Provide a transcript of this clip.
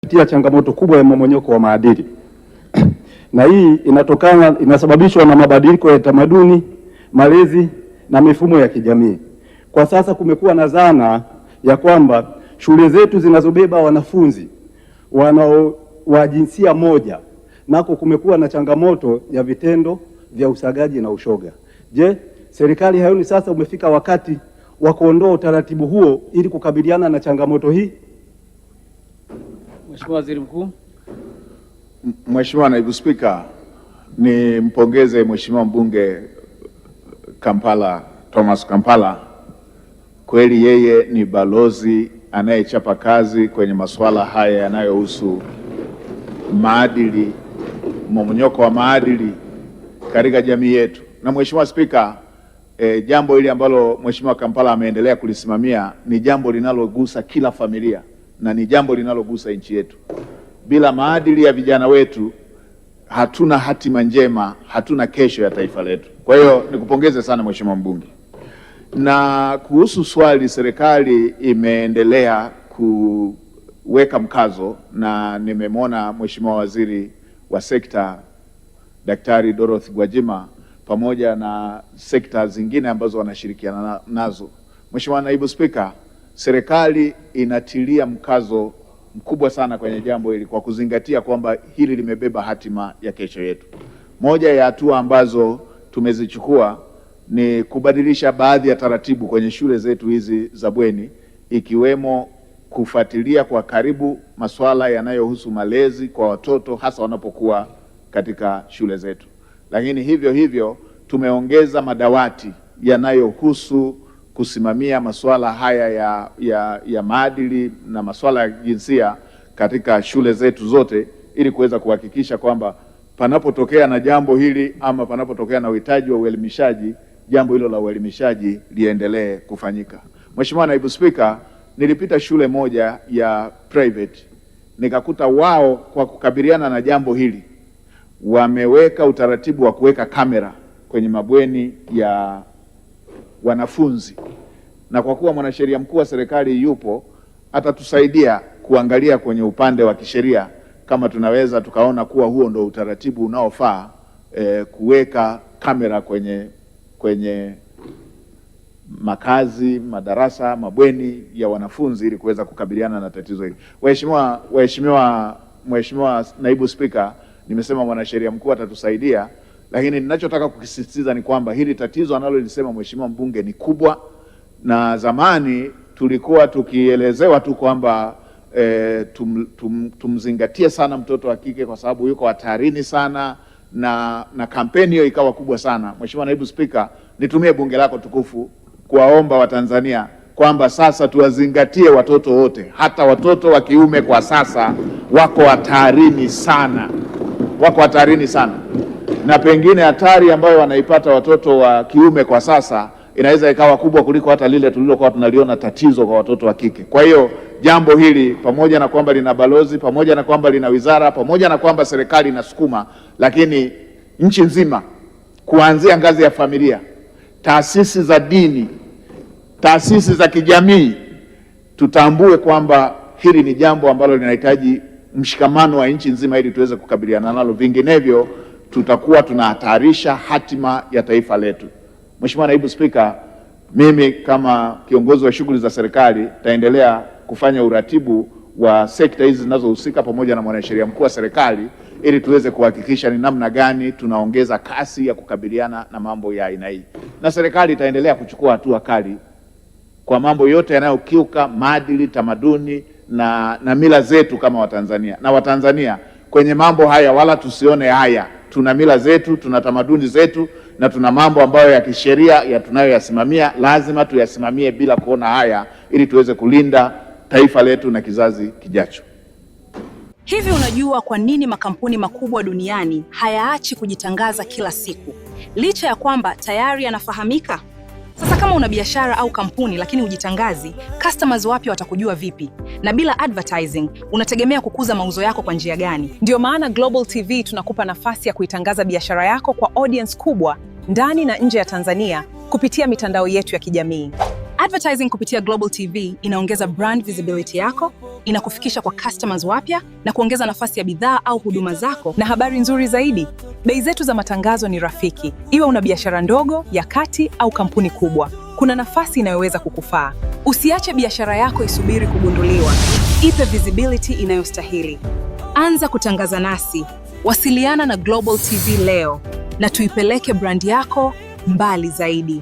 tia changamoto kubwa ya mmomonyoko wa maadili na hii inasababishwa na mabadiliko ya tamaduni, malezi na mifumo ya kijamii. Kwa sasa kumekuwa na dhana ya kwamba shule zetu zinazobeba wanafunzi wa jinsia moja nako kumekuwa na changamoto ya vitendo vya usagaji na ushoga. Je, serikali haioni sasa umefika wakati wa kuondoa utaratibu huo ili kukabiliana na changamoto hii? Mheshimiwa Waziri Mkuu. Mheshimiwa Naibu Spika, nimpongeze Mheshimiwa Mbunge Thomas Kampala. Kweli yeye ni balozi anayechapa kazi kwenye masuala haya yanayohusu maadili, mmomonyoko wa maadili katika jamii yetu. Na Mheshimiwa Spika, jambo hili ambalo Mheshimiwa Kampala ameendelea kulisimamia ni jambo linalogusa kila familia na ni jambo linalogusa nchi yetu. Bila maadili ya vijana wetu hatuna hatima njema, hatuna kesho ya taifa letu. Kwa hiyo nikupongeze sana Mheshimiwa Mbunge. Na kuhusu swali, serikali imeendelea kuweka mkazo, na nimemwona Mheshimiwa Waziri wa Sekta Daktari Dorothy Gwajima pamoja na sekta zingine ambazo wanashirikiana nazo. Mheshimiwa Naibu Spika, serikali inatilia mkazo mkubwa sana kwenye jambo hili kwa kuzingatia kwamba hili limebeba hatima ya kesho yetu. Moja ya hatua ambazo tumezichukua ni kubadilisha baadhi ya taratibu kwenye shule zetu hizi za bweni, ikiwemo kufuatilia kwa karibu masuala yanayohusu malezi kwa watoto hasa wanapokuwa katika shule zetu. Lakini hivyo hivyo tumeongeza madawati yanayohusu kusimamia masuala haya ya maadili na masuala ya jinsia katika shule zetu zote, ili kuweza kuhakikisha kwamba panapotokea na jambo hili ama panapotokea na uhitaji wa uelimishaji, jambo hilo la uelimishaji liendelee kufanyika. Mheshimiwa Naibu Spika, nilipita shule moja ya private nikakuta wao kwa kukabiliana na jambo hili wameweka utaratibu wa kuweka kamera kwenye mabweni ya wanafunzi, na kwa kuwa mwanasheria mkuu wa serikali yupo, atatusaidia kuangalia kwenye upande wa kisheria kama tunaweza tukaona kuwa huo ndo utaratibu unaofaa, kuweka kamera kwenye makazi, madarasa, mabweni ya wanafunzi ili kuweza kukabiliana na tatizo hili. Mheshimiwa Naibu Spika, nimesema mwanasheria mkuu atatusaidia, lakini ninachotaka kukisisitiza ni kwamba hili tatizo analolisema Mheshimiwa Mbunge ni kubwa, na zamani tulikuwa tukielezewa tu kwamba tumzingatie sana mtoto wa kike kwa sababu yuko hatarini sana, na kampeni hiyo ikawa kubwa sana. Mheshimiwa Naibu Spika, nitumie bunge lako tukufu kuwaomba Watanzania kwamba sasa tuwazingatie watoto wote, hata watoto wa kiume kwa sasa wako hatarini sana, na pengine hatari ambayo wanaipata watoto wa kiume kwa sasa inaweza ikawa kubwa kuliko hata lile tulilokuwa tunaliona tatizo kwa watoto wa kike. Kwa hiyo jambo hili, pamoja na kwamba lina balozi, pamoja na kwamba lina wizara, pamoja na kwamba serikali inasukuma, lakini nchi nzima kuanzia ngazi ya familia, taasisi za dini, taasisi za kijamii, tutambue kwamba hili ni jambo ambalo linahitaji mshikamano wa nchi nzima ili tuweze kukabiliana nalo, vinginevyo tutakuwa tunahatarisha hatima ya taifa letu. Mheshimiwa Naibu Spika, mimi kama kiongozi wa shughuli za serikali taendelea kufanya uratibu wa sekta hizi zinazohusika pamoja na mwanasheria mkuu wa serikali ili tuweze kuhakikisha ni namna gani tunaongeza kasi ya kukabiliana na mambo ya aina hii, na serikali itaendelea kuchukua hatua kali kwa mambo yote yanayokiuka maadili, tamaduni na mila zetu kama Watanzania. Na Watanzania kwenye mambo haya wala tusione haya, tuna mila zetu, tuna tamaduni zetu, na tuna mambo ambayo ya kisheria tunayoyasimamia, lazima tuyasimamie bila kuona haya ili tuweze kulinda taifa letu na kizazi kijacho. Hivi unajua kwa nini makampuni makubwa duniani hayaachi kujitangaza kila siku, licha ya kwamba tayari yanafahamika? Sasa kama una biashara au kampuni lakini hujitangazi, customers wapya watakujua vipi? Na bila advertising, unategemea kukuza mauzo yako kwa njia gani? Ndio maana Global TV tunakupa nafasi ya kuitangaza biashara yako kwa audience kubwa ndani na nje ya Tanzania kupitia mitandao yetu ya kijamii. Advertising kupitia Global TV inaongeza brand visibility yako, inakufikisha kwa customers wapya na kuongeza nafasi ya bidhaa au huduma zako. Na habari nzuri zaidi, bei zetu za matangazo ni rafiki. Iwe una biashara ndogo, ya kati au kampuni kubwa, kuna nafasi inayoweza kukufaa. Usiache biashara yako isubiri kugunduliwa. Ipe visibility inayostahili. Anza kutangaza nasi. Wasiliana na Global TV leo na tuipeleke brand yako mbali zaidi.